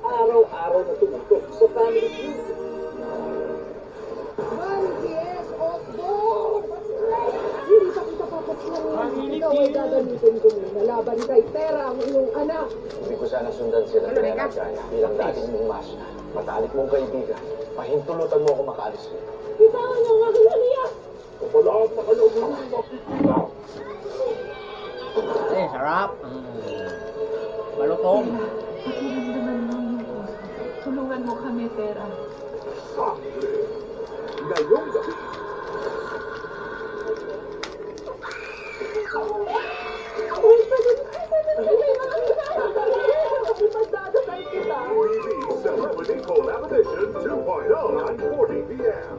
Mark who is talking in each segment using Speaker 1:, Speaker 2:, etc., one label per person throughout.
Speaker 1: araw-araw na tumutok sa family feud.
Speaker 2: Yes, Osborne! Hindi pa kita papatulungin. Ikaw ay gagamitin ko na laban kay Tera ang iyong anak.
Speaker 3: Hindi ko sana sundan sila na Gaya bilang dating mong mas. Matalik mong kaibigan. Pahintulutan mo ako makaalis dito.
Speaker 2: Bitawan mo ang aking aliya!
Speaker 1: Kapalaat na kayo mo yung makikita.
Speaker 4: Sarap. Malutong.
Speaker 2: Pakiramdaman mo yung puso. Tulungan mo kami, Tera.
Speaker 1: Sakre. Ngayong gabi. Celebrity Collaboration 2.0 at 40 p.m.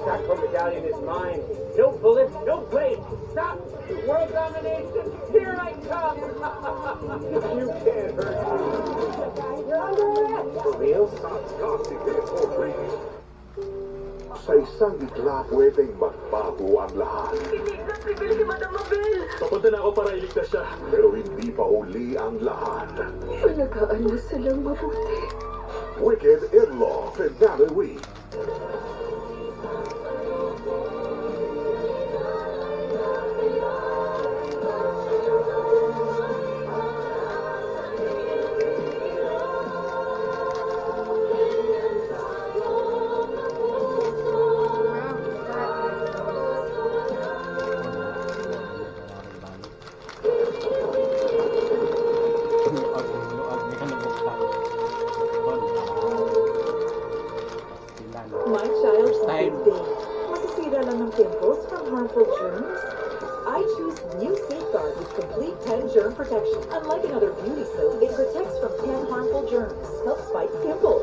Speaker 5: That medallion is mine. No bullets, no blade. Stop! World domination, here I come!
Speaker 1: You can't hurt me.
Speaker 5: You're under arrest!
Speaker 1: For real? Kasi for free. Sa isang igla, pwedeng magbago ang lahat.
Speaker 2: Bibili si Madam Mabel!
Speaker 1: Papunta na ako para iligtas siya. Pero hindi pa uli ang lahat.
Speaker 2: Alagaan mo silang mabuti.
Speaker 1: Wicked In-Law Finale Week.
Speaker 2: My child's big day. Masisira lang ng pimples from harmful germs? I choose New Safeguard with complete 10 germ protection. Unlike another beauty soap, it protects from 10 harmful germs. Helps fight pimples.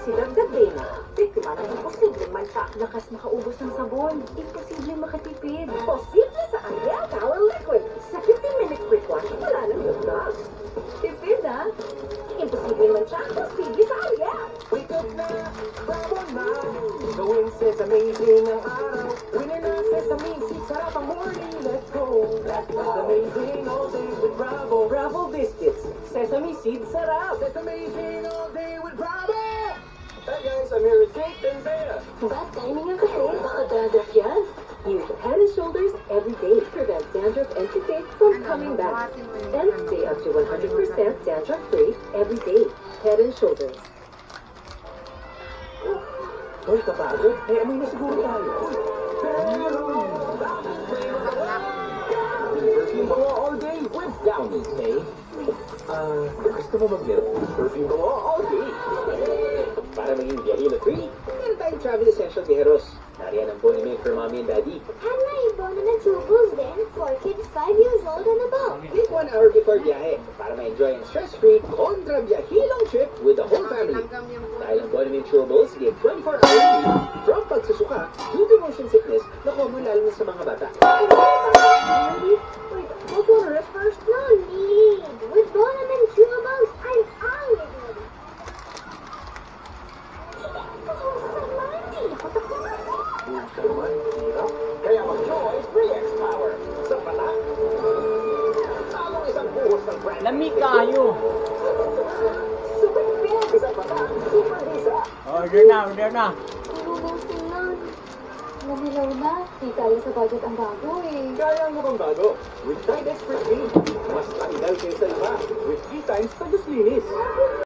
Speaker 2: Si Dagdag Dana, biktima ng imposibleng mancha. Lakas makaubos ng sabon. Imposibleng makatipid. Posible sa Ariel Power Liquid. Sa 15-minute quick wash, wala nang dagdag. Tipid ha? Imposibleng mancha. Posible sa Ariel.
Speaker 5: Wake up na, bravo na. Going sesame din ang araw. Winner na sesame, sarap ang morning. Let's go. That's amazing all day with Bravo. Bravo biscuits. Sesame seed sarap. That's amazing all day with Bravo. Hey guys, I'm here with Jake and Bea.
Speaker 2: Bad timing ang kasi. Baka dandruff yan. Use Head and Shoulders every day. Prevent dandruff and toothache from coming back. And stay up to 100% dandruff-free every day. Head and Shoulders.
Speaker 5: Hoy, kapagod. Eh, amoy na siguro tayo. Perfume mo all day with Downy, eh? Gusto mo mag-milk? Perfume mo all day. Para maging Viajero-free, meron tayong travel essential viajeros. Nariyan ang Bonnie Milk for Mommy and Daddy.
Speaker 6: And may Bonnie and Chubos din for kids 5 years old and above.
Speaker 5: Take 1 hour before biyahe para ma-enjoy ang stress-free kontra biyahilong trip with the whole family. Dahil ang Bonnie Milk Chubos give 24-hour relief from pagsusuka due to motion sickness na common lalo na sa mga bata.
Speaker 6: Wait, we'll go to it first. No need. With Bonnie and Chubos, I'm always ready.
Speaker 5: Minsan naman, hirap. Kaya mag-joy 3X Power. Sa bata, talong isang buhos ng brand.
Speaker 4: Lami kayo.
Speaker 5: Super big! Isang bata, super bisa.
Speaker 4: Order na, order na.
Speaker 6: Ubusin lang. Namilaw na. Di kaya sa budget ang bago eh.
Speaker 5: Kaya mo kang bago. With Tide Expert Clean. Mas tanggal kaysa iba. With 3 times pagkaslinis.